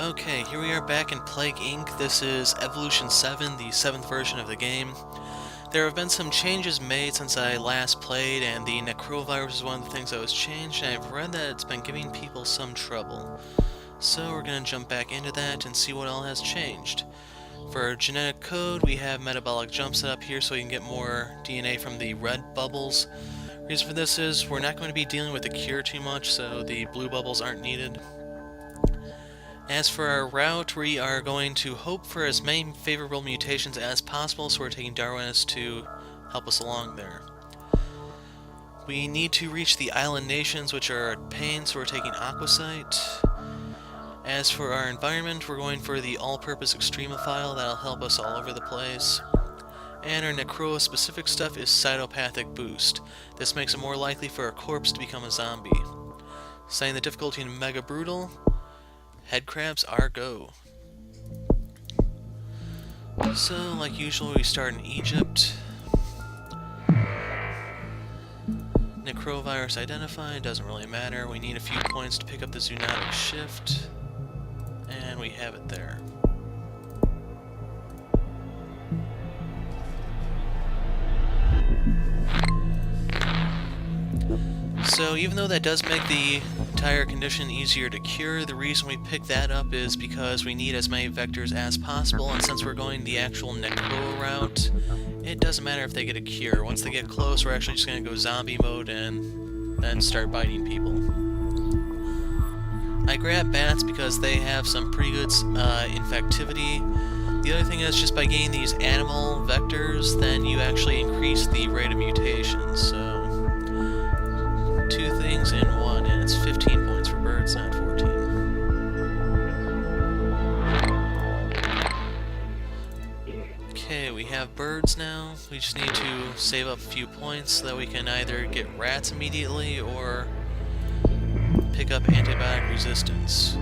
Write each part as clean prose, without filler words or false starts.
Okay, here we are back in Plague Inc. This is Evolution 7, the 7th version of the game. There have been some changes made since I last played, and the Necroa virus is one of the things that was changed, and I've read that it's been giving people some trouble. So we're going to jump back into that and see what all has changed. For genetic code, we have metabolic jump set up here so we can get more DNA from the red bubbles. Reason for this is we're not going to be dealing with the cure too much, so the blue bubbles aren't needed. As for our route, we are going to hope for as many favorable mutations as possible, so we're taking Darwinists to help us along there. We need to reach the island nations, which are a pain, so we're taking Aquasite. As for our environment, we're going for the all-purpose Extremophile, that'll help us all over the place. And our Necroa specific stuff is Cytopathic Boost. This makes it more likely for a corpse to become a zombie. Setting the difficulty in Mega Brutal. Head crabs are go. So, like usual, we start in Egypt. Necroa virus identified, doesn't really matter. We need a few points to pick up the zoonotic shift. And we have it there. So even though that does make the entire condition easier to cure, the reason we pick that up is because we need as many vectors as possible, and since we're going the actual Necroa route, it doesn't matter if they get a cure. Once they get close, we're actually just going to go zombie mode and then start biting people. I grab bats because they have some pretty good infectivity. The other thing is, just by getting these animal vectors, then you actually increase the rate of mutations, so two things in one, and it's 15 points for birds, not 14. Okay, we have birds now. We just need to save up a few points so that we can either get rats immediately or pick up antibiotic resistance.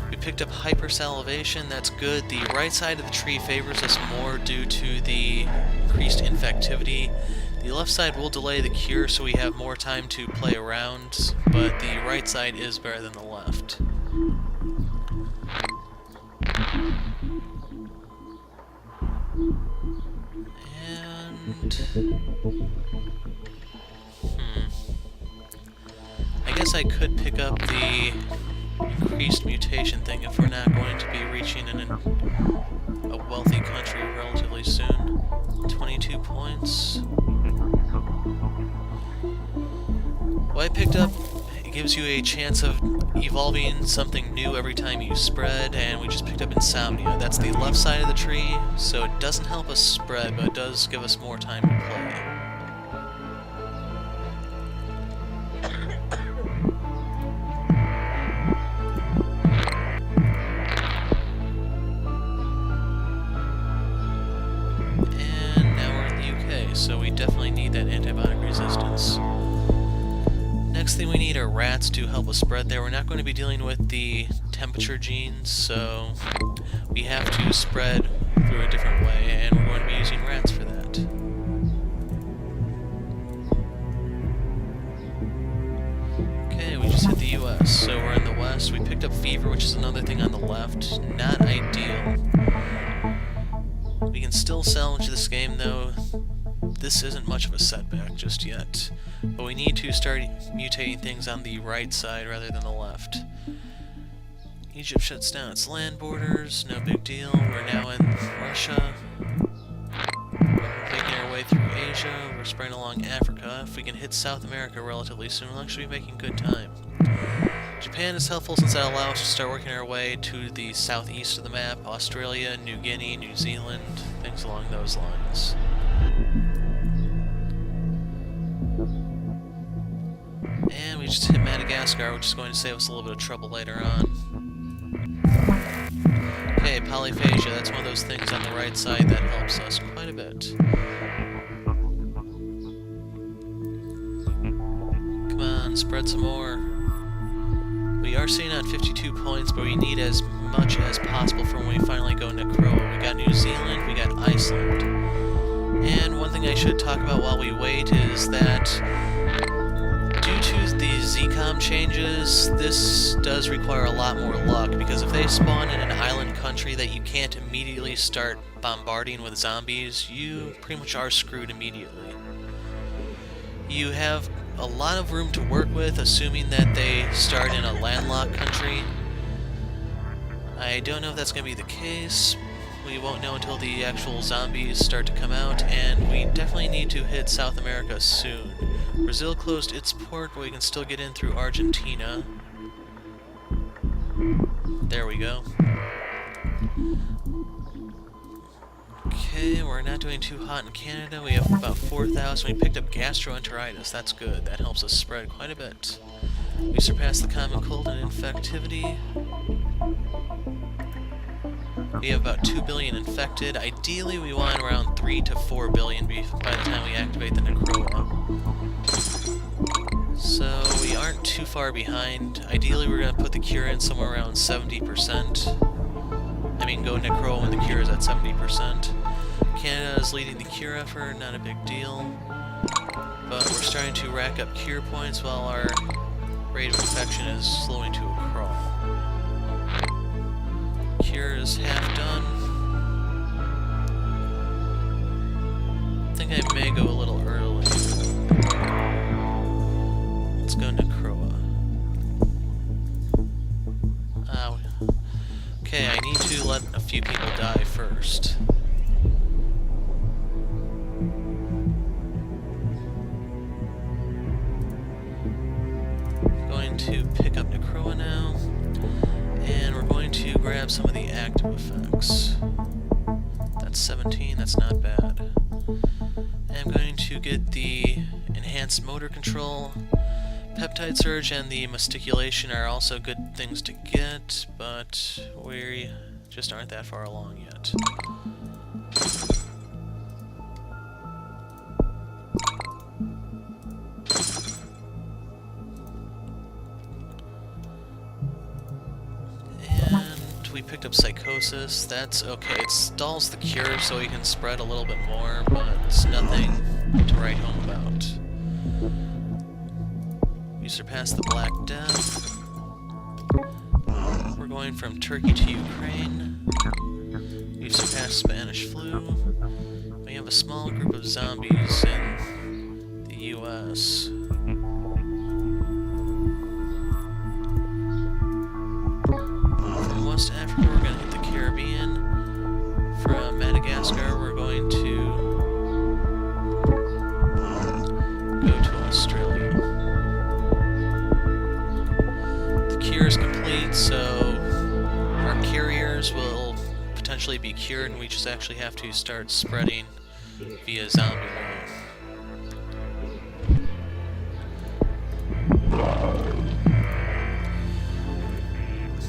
We picked up hypersalivation, that's good. The right side of the tree favors us more due to the increased infectivity. The left side will delay the cure so we have more time to play around, but the right side is better than the left. And... I guess I could pick up the increased mutation thing if we're not going to be reaching a wealthy country relatively soon. 22 points. What I picked up, it gives you a chance of evolving something new every time you spread, and we just picked up Insomnia. That's the left side of the tree, so it doesn't help us spread, but it does give us more time to play. And now we're in the UK, so we definitely need that antibiotic resistance. Next thing we need are rats to help us spread there. We're not going to be dealing with the temperature genes, so we have to spread through a different way, and we're going to be using rats for that. Okay, we just hit the US, so we're in the west. We picked up fever, which is another thing on the left. Not ideal. We can still salvage this game, though. This isn't much of a setback just yet, but we need to start mutating things on the right side rather than the left. Egypt shuts down its land borders, no big deal. We're now in Russia. We're making our way through Asia, we're spreading along Africa. If we can hit South America relatively soon, we'll actually be making good time. Japan is helpful since that allows us to start working our way to the southeast of the map. Australia, New Guinea, New Zealand, things along those lines. And we just hit Madagascar, which is going to save us a little bit of trouble later on. Okay, polyphagia, that's one of those things on the right side that helps us quite a bit. Come on, spread some more. We are sitting on 52 points, but we need as much as possible for when we finally go Necroa. We got New Zealand, we got Iceland. And one thing I should talk about while we wait is that due to these ZCOM changes, this does require a lot more luck, because if they spawn in an island country that you can't immediately start bombarding with zombies, you pretty much are screwed immediately. You have a lot of room to work with, assuming that they start in a landlocked country. I don't know if that's going to be the case. We won't know until the actual zombies start to come out, and we definitely need to hit South America soon. Brazil closed its port, but we can still get in through Argentina. There we go. Okay, we're not doing too hot in Canada. We have about 4,000. We picked up gastroenteritis. That's good. That helps us spread quite a bit. We surpassed the common cold in infectivity. We have about 2 billion infected. Ideally, we want around 3 to 4 billion by the time we activate the Necroa. So, we aren't too far behind. Ideally, we're going to put the cure in somewhere around 70%. I mean, go Necroa when the cure is at 70%. Canada is leading the cure effort, not a big deal. But we're starting to rack up cure points while our rate of infection is slowing to a crawl. Cure is half done. I think I may go a little early. Let's go Necroa. Okay, I need to let a few people die first. Going to pick up Necroa now. And we're going to grab some of the active effects. That's 17, that's not bad. And I'm going to get the enhanced motor control. Peptide surge and the masticulation are also good things to get, but we just aren't that far along yet. We picked up Psychosis. That's okay. It stalls the cure so we can spread a little bit more, but it's nothing to write home about. We surpassed the Black Death. We're going from Turkey to Ukraine. We've surpassed Spanish flu. We have a small group of zombies in the US. West Africa, we're going to hit the Caribbean. From Madagascar, we're going to go to Australia. The cure is complete, so our carriers will potentially be cured, and we just actually have to start spreading via zombie wave.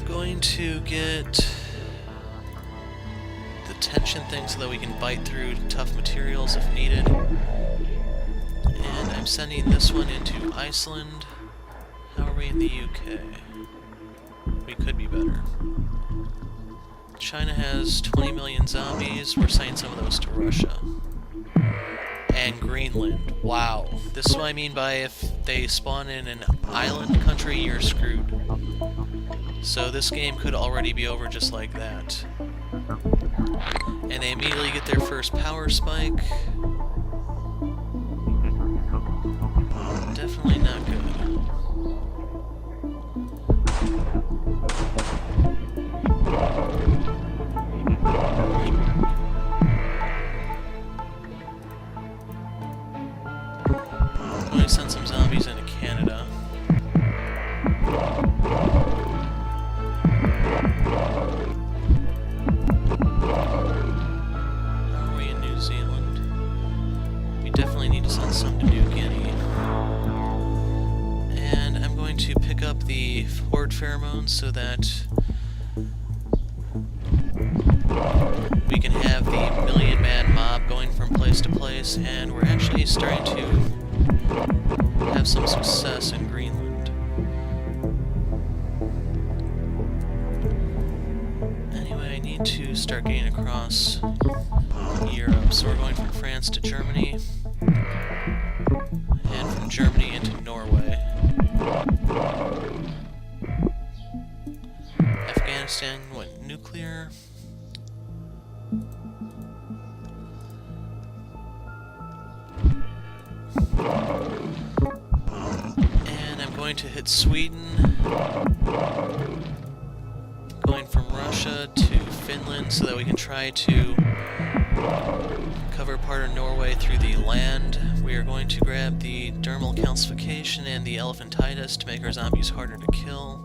Going to get the tension thing so that we can bite through tough materials if needed. And I'm sending this one into Iceland. How are we in the UK? We could be better. China has 20 million zombies. We're sending some of those to Russia. And Greenland. Wow. This is what I mean by if they spawn in an island country, you're screwed. So this game could already be over just like that. And they immediately get their first power spike. Definitely not good. I'm going to send some zombies into Canada. Some to New Guinea. And I'm going to pick up the horde pheromones so that we can have the million-man mob going from place to place, and we're actually starting to have some success in Greenland. Anyway, I need to start getting across Europe, so we're going from France to Germany. And from Germany into Norway. Afghanistan went nuclear. And I'm going to hit Sweden. Going from Russia to Finland so that we can try to cover part of Norway through the land. We are going to grab the dermal calcification and the elephantitis to make our zombies harder to kill.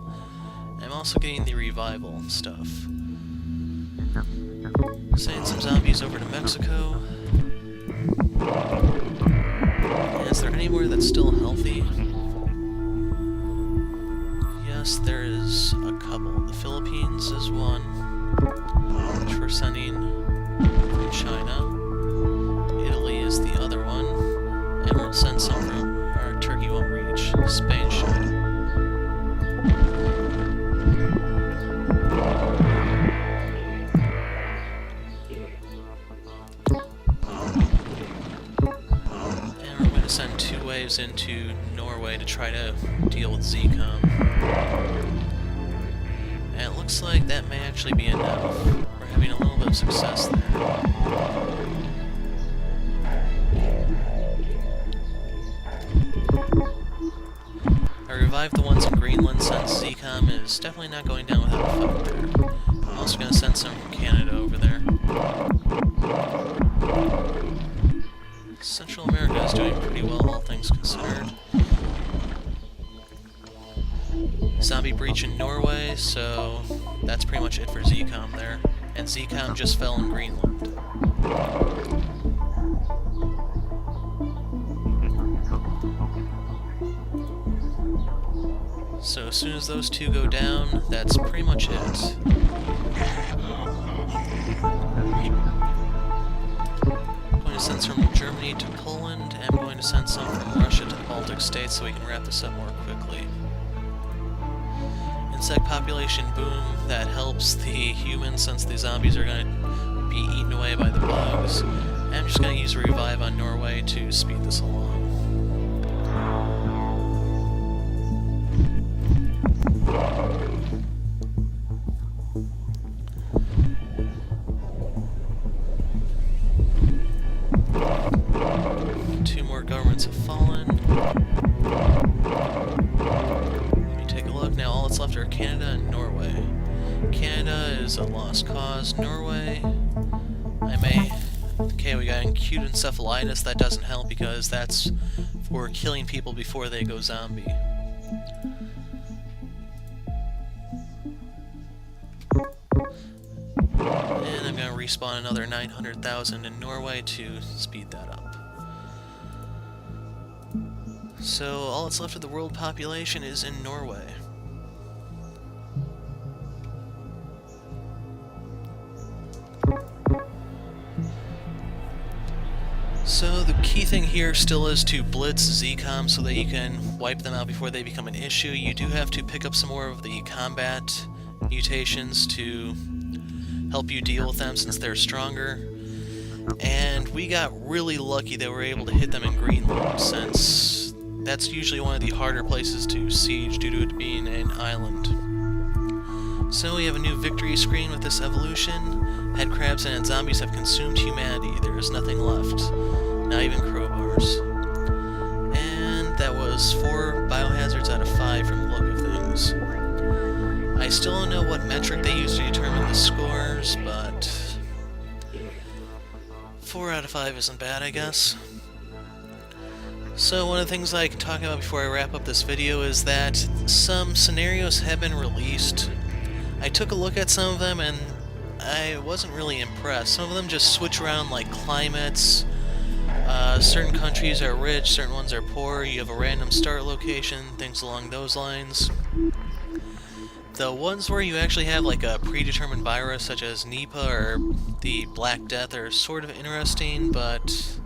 I'm also getting the revival stuff. Sending some zombies over to Mexico. Is there anywhere that's still healthy? Yes, there is a couple. The Philippines is one, which we're sending from China. Italy is the other one, and we'll send some from our Turkey won't reach. Spain should. And we're going to send 2 waves into Norway to try to deal with ZCOM. And it looks like that may actually be enough. We're having a little bit of success there. I revived the ones in Greenland since ZCOM is definitely not going down without a fight there. I'm also going to send some from Canada over there. Central America is doing pretty well, all things considered. Zombie breach in Norway, so that's pretty much it for ZCOM there. And ZCOM just fell in Greenland. So as soon as those 2 go down, that's pretty much it. I'm going to send some from Germany to Poland, and I'm going to send some from Russia to the Baltic states so we can wrap this up more quickly. Insect population boom, that helps the humans since the zombies are going to be eaten away by the bugs. And I'm just going to use a revive on Norway to speed this along. Two more governments have fallen. Now all that's left are Canada and Norway. Canada is a lost cause. Norway, okay, we got acute encephalitis. That doesn't help because that's for killing people before they go zombie. And I'm gonna respawn another 900,000 in Norway to speed that up. So all that's left of the world population is in Norway. So the key thing here still is to blitz ZCOM so that you can wipe them out before they become an issue. You do have to pick up some more of the combat mutations to help you deal with them since they're stronger. And we got really lucky that we were able to hit them in Greenland, since that's usually one of the harder places to siege due to it being an island. So we have a new victory screen with this evolution. Headcrabs and zombies have consumed humanity. There is nothing left. Not even crowbars. And that was 4 biohazards out of 5 from the look of things. I still don't know what metric they use to determine the scores, but 4 out of 5 isn't bad, I guess. So one of the things I can talk about before I wrap up this video is that some scenarios have been released. I took a look at some of them and I wasn't really impressed. Some of them just switch around like climates. Certain countries are rich, certain ones are poor, you have a random start location, things along those lines. The ones where you actually have like a predetermined virus such as Nipah or the Black Death are sort of interesting, but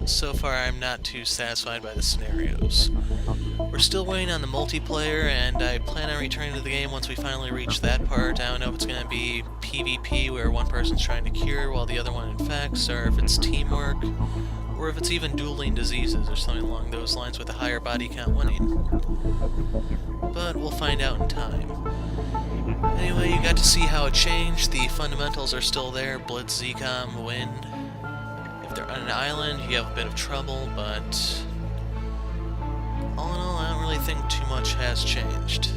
so far I'm not too satisfied by the scenarios. We're still waiting on the multiplayer, and I plan on returning to the game once we finally reach that part. I don't know if it's going to be PvP, where one person's trying to cure while the other one infects, or if it's teamwork, or if it's even dueling diseases or something along those lines with a higher body count winning. but we'll find out in time. Anyway, you got to see how it changed. The fundamentals are still there. Blitz, Zcom, Wind. If they're on an island, you have a bit of trouble, but all in all, I don't really think too much has changed.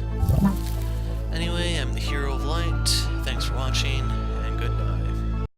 Anyway, I'm the Hero of Light. Thanks for watching.